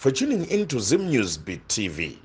for tuning into Zim News Beat TV.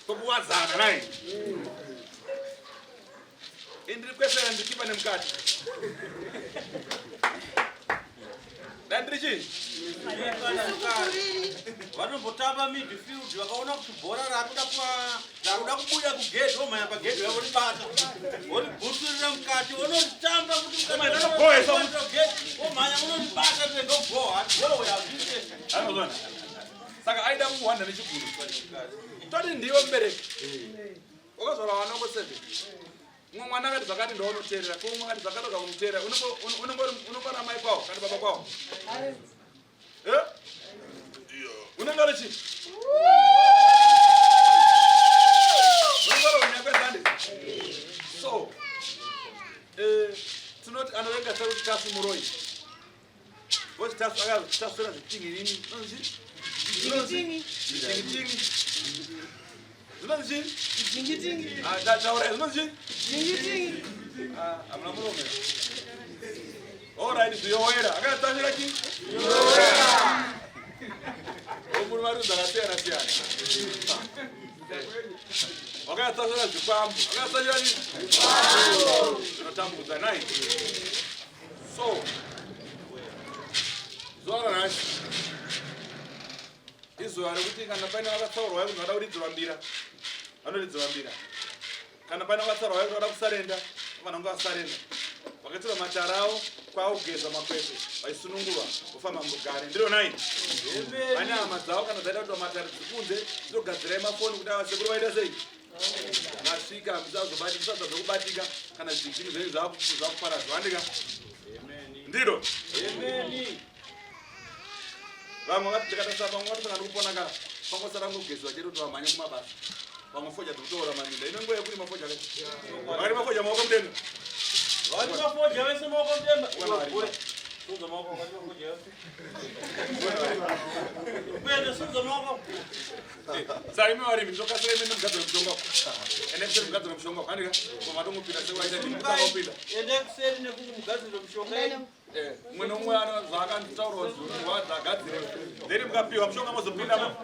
Tokuwazana naye. Indiri kwesera ndikipa nemukati. Dandrichi? Vanombotamba midfield vakaona kuti bhora rakuda kubuda kugedhi omhanya pagedhi yavoribata voribhusurira mukati vonotamba kuti omhanya unotibata tendobhoha Anozona. Saka aida kuwanda nechiguru. Toti ndiwe mubereki. Wakazora vana voseve. Mumwe mwana akati zvakati ndaunoteerera, kumwe akati zvakatoka kumuteerera. Unongona mai kwavo kana baba kwavo? Eh? Unongona chi? Unongona unyakwe zande? So, tinoti anorenga kuti Tasvu muroi. Vochi Tasvu akatasura zvitingi nini? Tingi. Zvinonzi chii? Taura zvinonzi chii? Hamuna muromo. Alright, zviyowera. Akatasura chii? Zviyowera. Munhu vari dzakasiyana. Wakatasura zvikwambo. Wakatasura chii? Zvikwambo. Zvinotambudza nai. So, zuva ranhasi. Izuva rekuti kana paine vakatsaurwa kuti vada kuridzirwa mbira, vanoridzirwa mbira. Kana paine vakatsaurwa kuti vada kusarenda, vanonga vasarenda. Vakatora matara avo kwaugeza makwese, vaisunungurwa kufamba mugare. Ndiro nai. Vane hama dzavo kana dzaida kuti matara dzikunze, dzinogadzirai mafoni kuti avasekuru vaita sei. Masvika musadzobatika kubatika kana zvitinhu zvenyu zvakuparadzwa. Zvandika. Ndiro. Vamwe vati ndikatasaba vamwe vatosangana nekupona kana pangosara kugezwa chete kuti vamhanye kumabasa. Vamwe foja dzekutoora maminda. Inongo yekuri mafoja kai. Vari mafoja maoko mudenga. vari mafoja vese maoko mudenga. Sunza maoko vari mafoja vese. Upende sunza maoko. Saka imi varimi ndokasira imi nomugadzira mushonga. Ende kuseri mugadzira mushonga. Handika? Komatongopinda sekuvaita ndimi mutangopinda. Ende kuseri nekuti mugadzira mushonga. Mwe nomwe zvakanditaura kuti wadzagadzire. Ndiri mukapiwa mushonga mozopinda.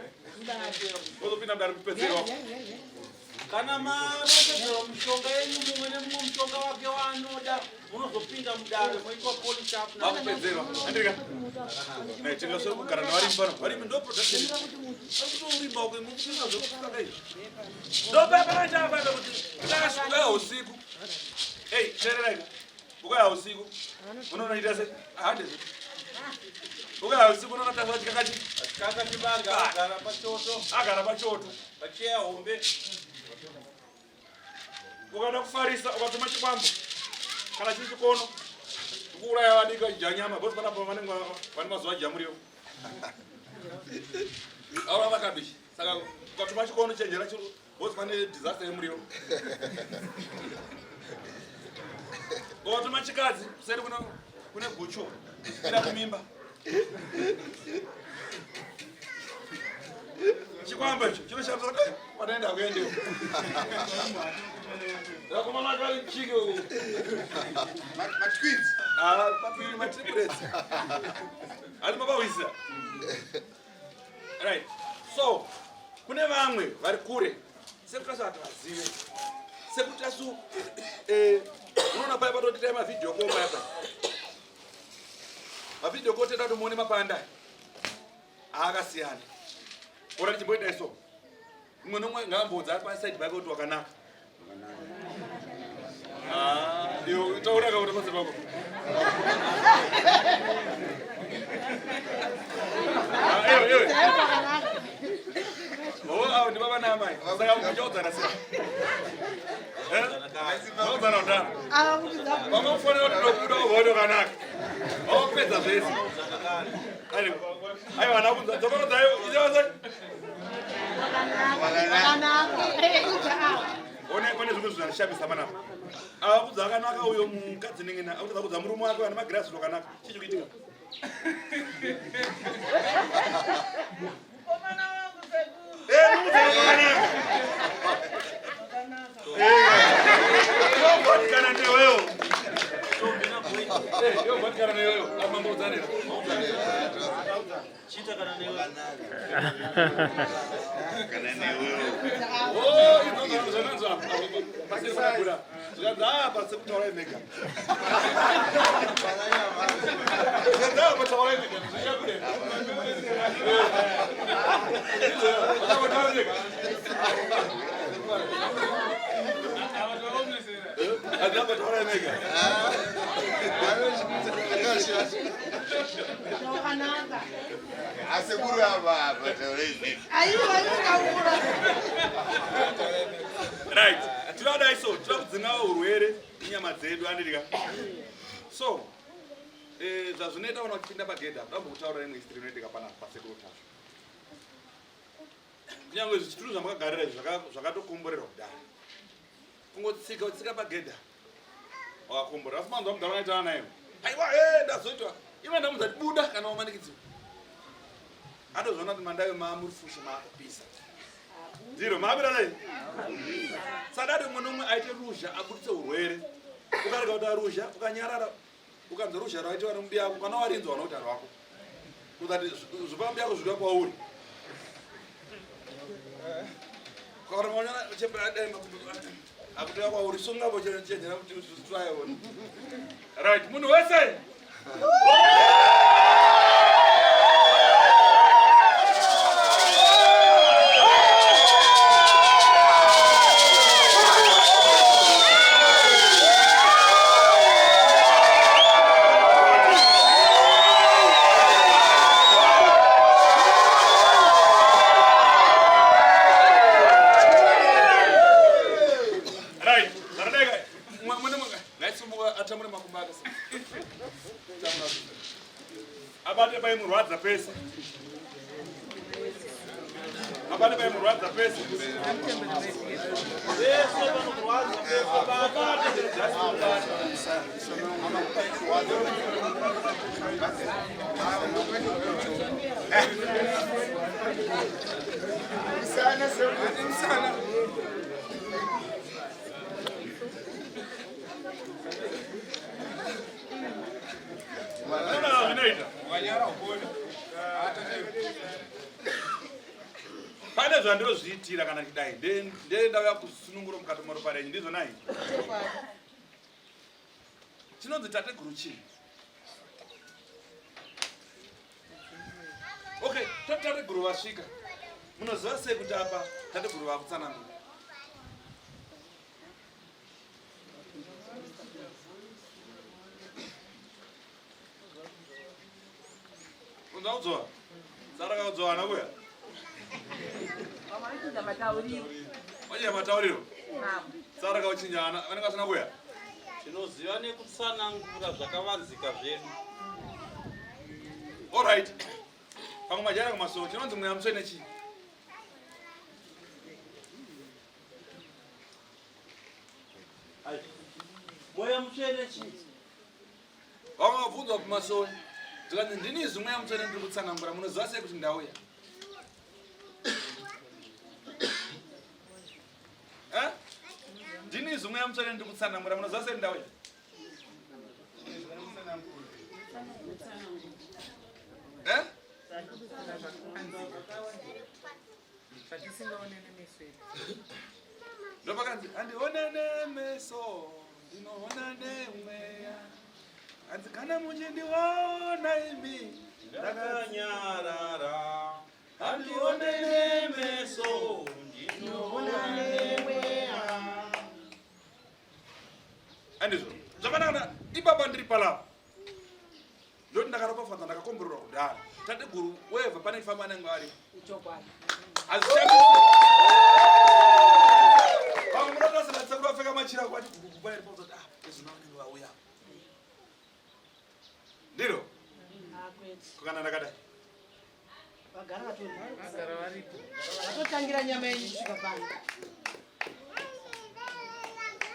Mozopinda mudari kupedzerwa. Kana marongedzerwa mushonga yenyu mumwe nemumwe mushonga wake waanoda munozopinda mudare moitwa polish up vakupedzerwa. Handika? Tingasori kugara navarimi pano. Varimi ndo production. Varikutorimba uko mukupinda zvokusuka dai. Ndopapanachaapa kuti takasvika usiku. Hey, teereraika. Ukaya usiku. Unonoita sei? Handezi. Ukaya usiku unonotasva chikakachi. Chikakachi baga agara pachoto. Agara pachoto. Pacheya hombe. Ukada kufarisa ukatuma chikwambo. Kana chiri chikono. Kuuraya vadika janyama. Bosi panapa vanenge vane mazuva ajamuriwo. Aura vakabishi. Saka ukatuma chikono chenjera chiro. Bosi pane disaster yemuriwo. Ukatuma chikadzi kuseri kune gucho. Ida kumimba. Chikwambo icho chinoshamisa kuti wadaenda kuendewo. Ndakomana kari chike uko. Matwins. Papiri matriplets. Ali mabawisa. Right. So, kune vamwe vari kure. Sekuti vazive. Sekuti Tasvu unoona paya patotita mavidhio ko paya paya. Mavidhio ko tenda kuti muone mapanda. Akasiyana. Ora tichimboita iso. Mumwe nomwe ngambodza pa side bike kuti wakanaka. Yo taura ka kuti mase bako. Yo. Oh, ndi baba na mai. Saka mujodza na sasa. Mama ndo. Mama mfone kuti ndokuda uhodo kanaka. Opedza zvese. Ayo anakunza dzokoro dzayo izoza. One pane zvinhu zvinoshamisa mana. Akudza akanaka uyo mukadzi ningina, akudza kudza murume wake ana magrasi zvakanaka. Chichi kuitika. Omana wangu Sekuru. Zvakanaka. Kana newewo. Yo bankara neyo amambodzane. Chita kana newe. Kana newe. Oh, ino zananza. Basi kuna. Zada basi kutaura mega. Zada kutaura mega. Sekuru hapa tawalezi. Right. Tinoda iso, tinokudzina urwere inyama dzedu andidika. So, zvazvinoita vana vachipinda pagedha, ndabva kutaura imwe history inoitika pana pasekuru Tasvu. Kunyangwe zvituru zvamakagarira izvi zvakatokomborerwa kudhara. Kungotsika pagedha. Wakakomborera. Asi manzwa mudhara vanoita naye. Aiwa, ndazoitwa. Iwe ndamuzati buda kana wamanikidziwa. Atozvona kuti mandayo maamurifushe maakupisa. Ndiro maabira nei? Sadade umwe nomwe aite ruzha abudise urwere. Ukarega kuti aruzha, ukanyarara, ukanzwa ruzha rwaite vari mubi yako, kana warinzwa vanouta rwako. Kuzati zvipa mubi yako zviva kwauri. Kwauri monyana uchembera dai akutoya kwauri sungavo chenjera kuti uzvitwayo. Right, munhu wese. Abate bai murwadza pesa. Abate bai murwadza pesa. Pesa murwadza pesa. Babate sana. Pane zvandinozviitira kana kudai ndendauya kusunungura mukati moropa renyu ndizvo nai. Chinonzi tateguru chii? Okay, tateguru vasvika. Munoziva sei kuti apa tateguru vakutsanangura? Unzaudzwa? Sara kaudzwa na kuya? Wachiita matauriro? Sara kauchinyana, vanenge vasina kuya? Tinoziva nekutsanangura zvakavanzika zvedu. All right. Pamwe majara kumasoro, chinonzi mweya mutsvene chii? Mweya mutsvene chii? Vamwe vabvunzwa kumasoro. Ndikanzi ndini mweya mutsvene ndiri kutsanangura, munoziva sei kuti ndauya? Ndini mweya mutsvene ndiri kutsanangura, munoziva sei ndauya? Ndopakanzi andione nemeso, ndinoona nemweya. Anzi kana muchindiona imi ndakanyarara. Andione nemeso, ndinoona nemweya. Andizvo zvakanaka ibaba ndiri palapa. Ndoti ndakaropafadza ndakakomborerwa kudhara. Tateguru weva pane ifamba nengwari. Vamwe munotasira sekuru apfeka machira kwati kukupaira kuti ezvino vanenge vauya. Ndiro? Kukana ndakadai. Vagara varipo. Vatotangira nyama yenyu kusvika pano.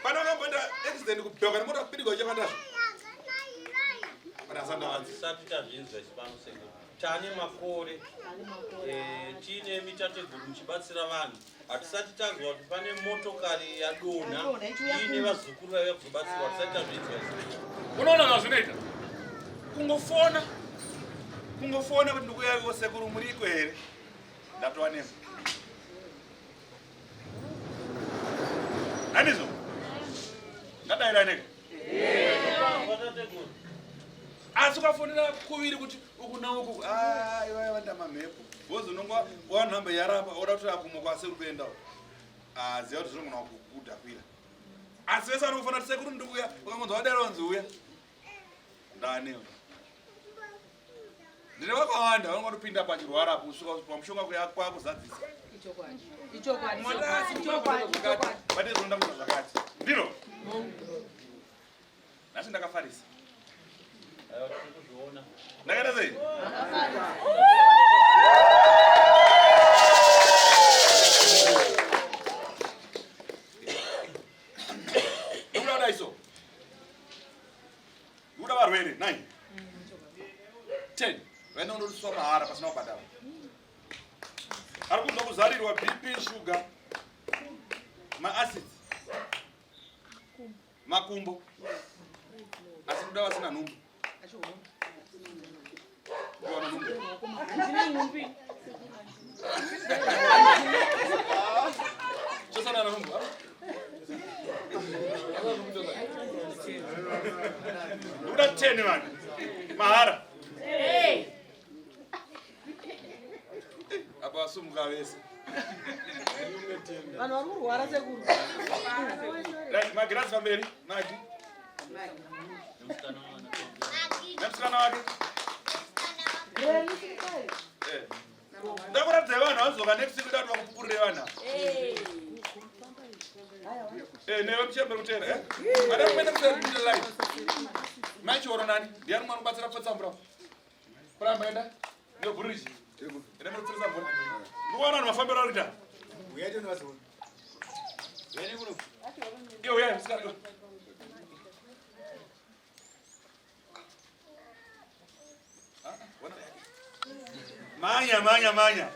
Pano vakambonda accident kubhyoka nemota kupirigwa chakadazvo. Hatisati tazvinzwa chipano sekuru. Tane makore. Tine mitateguru muchibatsira vanhu. Hatisati tazwa kuti pane motokari yadonha. Ine vazukuru vaiva kuzobatsirwa. Hatisati tazvinzwa. Unaona ngazvinoita? Kungofona kuti ndikuya kwa Sekuru muriko here. Ndatova nemo. Andizo? Ngadaira neke? Asi ukafonera kuviri kuti uku nauku iwe vandama mhepo. Bozi unongwa wanhamba yaramba oda kuti akumo kwa Sekuru kuendawo. Ziva kuti zvinogona kudhakwira. Asi vese vanofana kuti Sekuru ndikuya ukangonzwa wadaro wanzi uya. Ndanewo. Ndine vakawanda vanongotopinda pachirwara kusvika pamushonga kwakuzadzisa. Ichokwadi. Bate zonda kuti zvakati. Ndiro. Nasi ndakafarisa. Ndakaita sei? Ndikuda daiso. Ndikuda varwere 9. 10. Vaenda kundoswa mahara pasina kubhadhara. Ari kuda kuzarirwa BP, sugar, ma-acids, makumbo. Asi kuda vasina nhumbu. Ndiwana nhumbu. Chosana na nhumbu. Ndikuda 10 mani. Mahara. Apa sumuka vese. Vanhu vari kurwara Sekuru. Right, magirasi pamberi, Magi. Nemsikana wake. Ndakuratidza vanhu vazoka next week dati vakupupurire vanhu. Newe muchemberi kutera. Madam kuenda kuenda live. Machoro nani? Ndiani mwana kubatsira kutsambura. Kuramba enda. Nebridge. Enda mutsa mbona. Nuwana vanhu vafambira kuita. Uyaje nwazo. Yeni kuno. Yo ya msikana. Manya.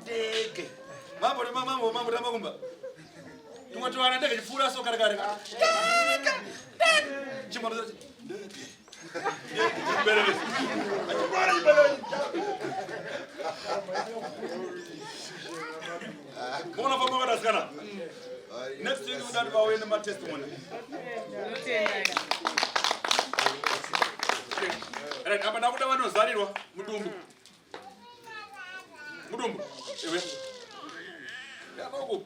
Ndege. Mambo makumba. Tumatowana ndege chifura so kare. Chimono. Bona vamos agora skana. Next week we don't go in my testimony. Right, apa nakuda vanozarirwa mudumbu. Ewe. Yako.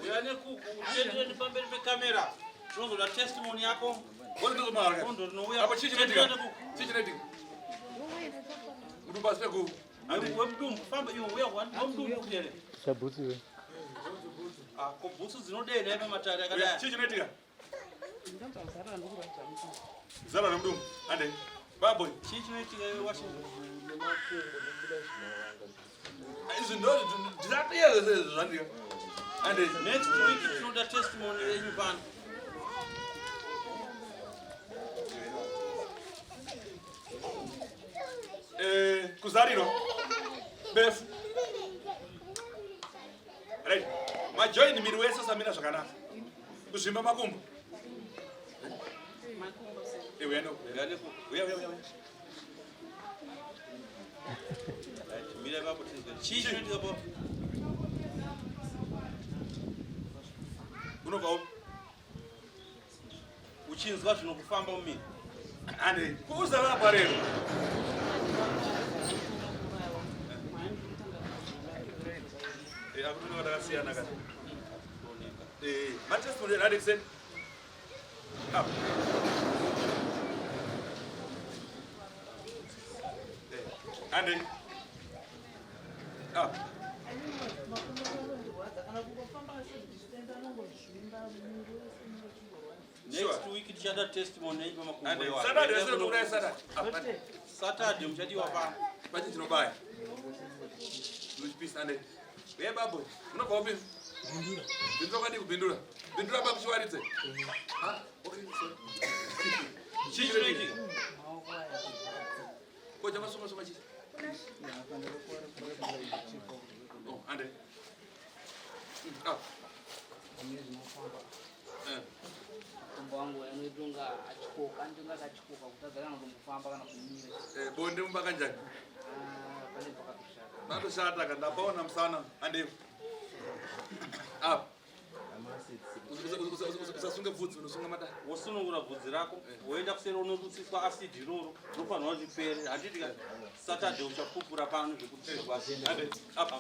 Uyane kuku uchendere pamberi pekamera. Zvongoda testimony yako. Wonke Mahara. Kondo rinouya. Apa chichinetika. Mudumbu asiku. Wemudumbu famba iwe uya wamudumbu kutere. Sabutsi we. Ko butsu dzinodela eva matari akadai. Chichinetika. Zara na mudumbu. Ande. Baboy. Chichinetika iwe washinga. Izi ndo ndizatiye zvandika. Ande Next week tinoda testimony yenyu pano. Kuzarirwa. Befu. Right. Majoin miri wese samira zvakanaka. Kuzvimba makumbo. Ewe no. Uya. Mira babo tizwe. Chichinetika babo. Unobva upi? Uchinzwa zvinokufamba mumiri. Ande kuuza vapa rero. Akuti ndakasiyana kana. Matestimony radixen. Up. Ande. Up. Next week tichada testimony yenyu pamakumbo. Ande Saturday sero tokurai Saturday. Saturday muchadiwa pano. Pati tinobaya. Luchipisa ande. Wewe babo, unobva upi? Bindura kwadi kubindura. Bindura baba chiwaridze. Ha? Okay, sorry. Chichinetika. Koja masoma chi. Oh, ande. Ah. Wangu yanodunga chikoka ndinga kachikoka kutadzana ngomufamba kana kumira bonde mumbaka njani pane pakatoshata natoshata kandapaona musana ande apa usasunge bvudzi unosunga mata wosunungura bvudzi rako woenda kuseri unorutsiswa asidi iroro rofanirwa ripere handiti ka Saturday uchapupura pano zvekuti ande apa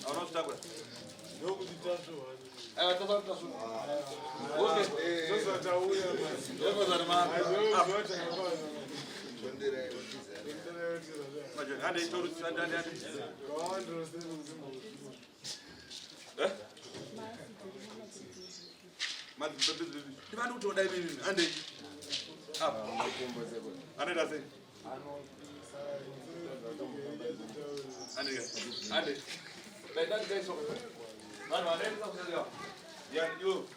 aona kutakura ndivani kutoda imini ande anoita sei ande daidadikaiso vanhu vanoenda kuserewa yo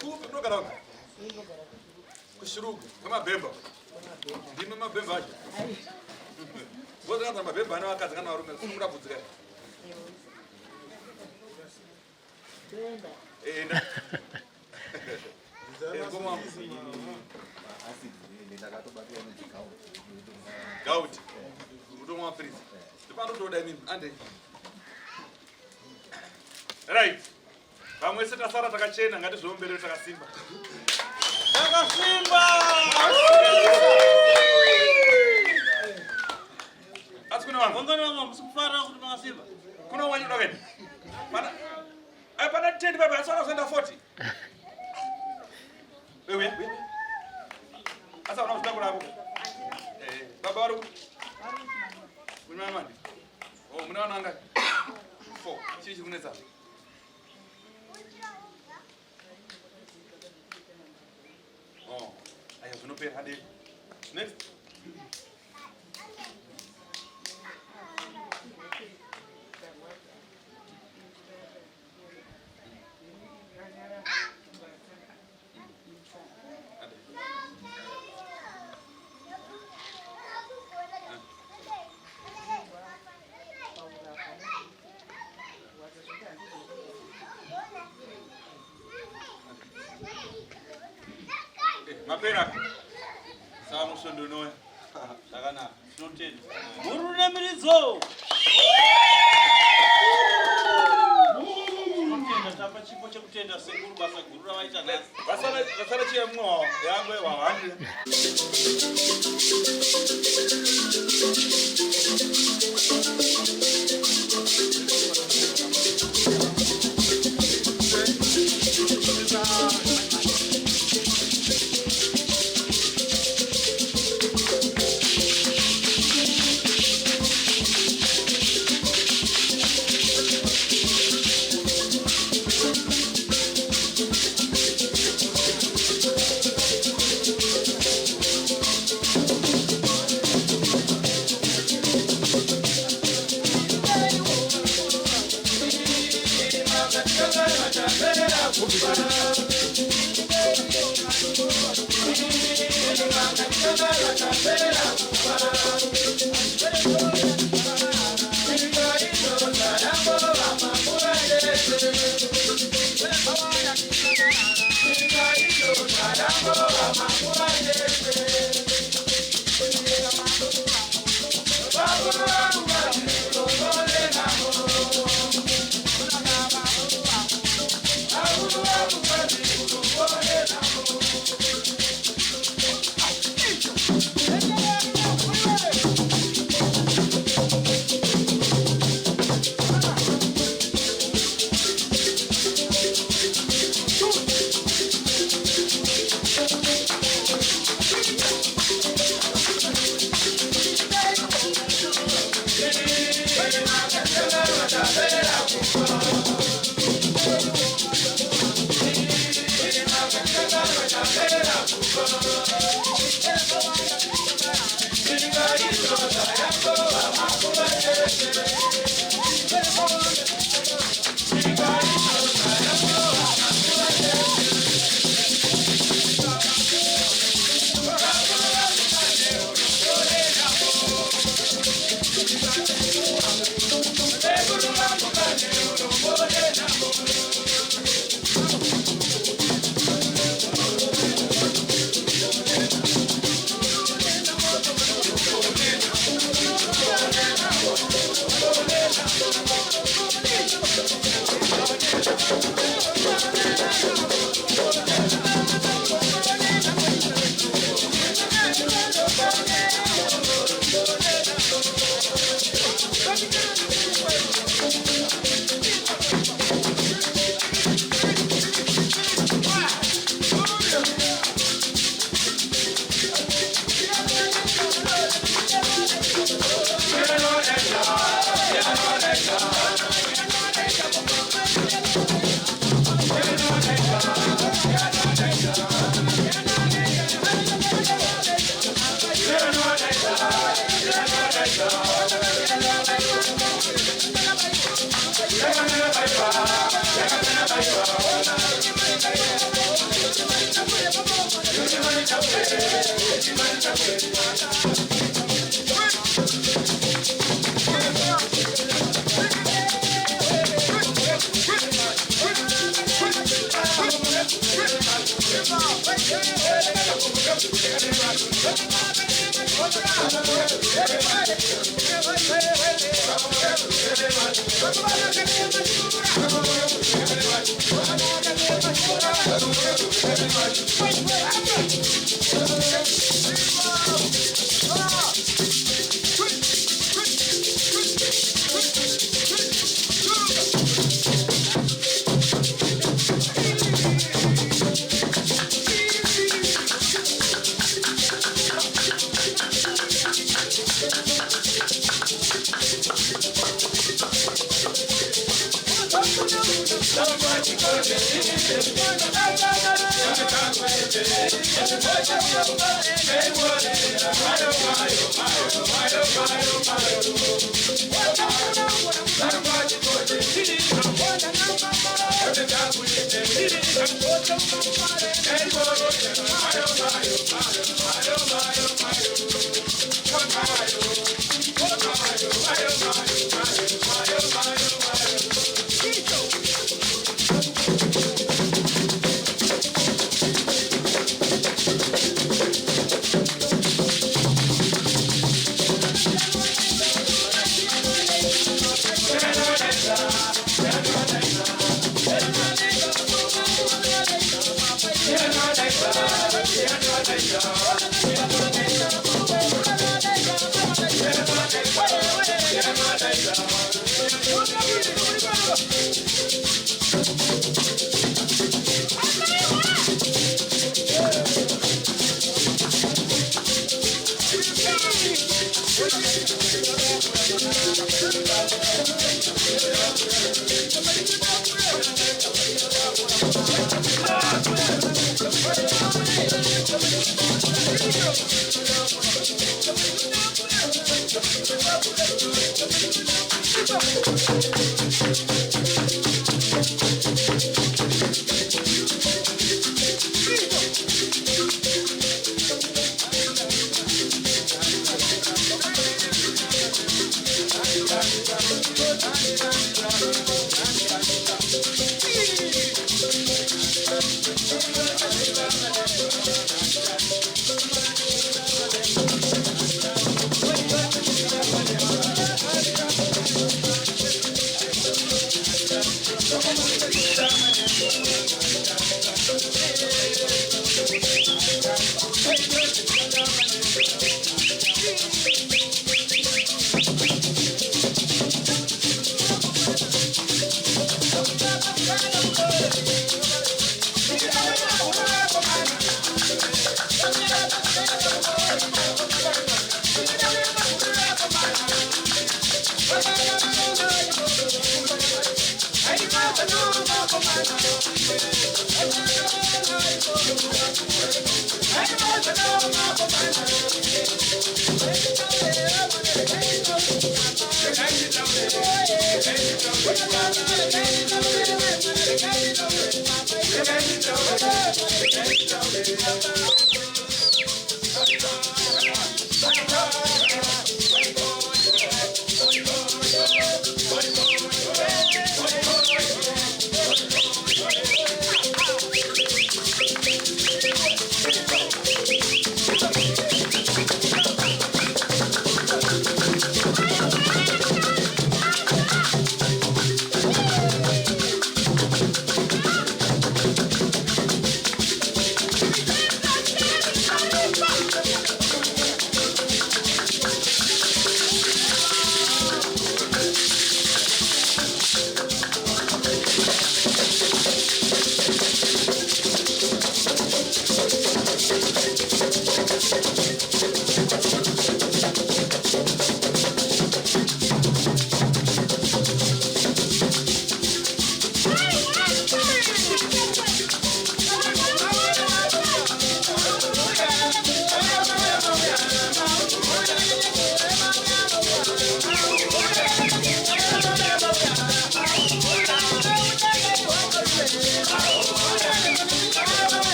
kupi ndogarauka kushurugu kwemabhemba ndime mabhemba acho vozikanza mabhemba ane vakadzi kana varume kuda bvudzi kai enda gauti utomwa mapirisi ndipanotoda imini ande right vamwe se tasara takachena ngatizvomberere takasimba asi kuna vanhu vangani vamwe musikufarira kuti makasimba kuna wanyuda kaini pana 10 baba asara kuenda 40 wewe asa unafuta kulabo baba waru kuna mandi muna wananga 4 chichi kunesa aya zvinopera hadi next mapera samusondonoya zvakanaka tinotenda murunamiridzo tinotenda tapa chipo chekutenda sekuru basa guru ravaita nhasi vasara chiyemwo yangwe wahande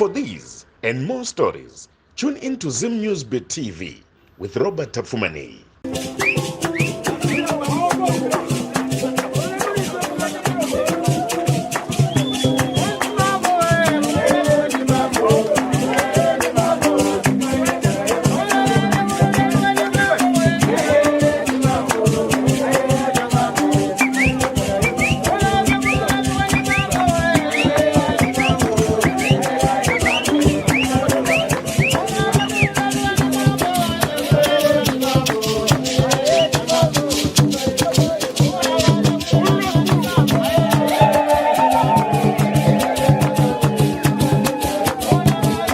For these and more stories, tune in to Zim News Beat TV with Robert Tafumani.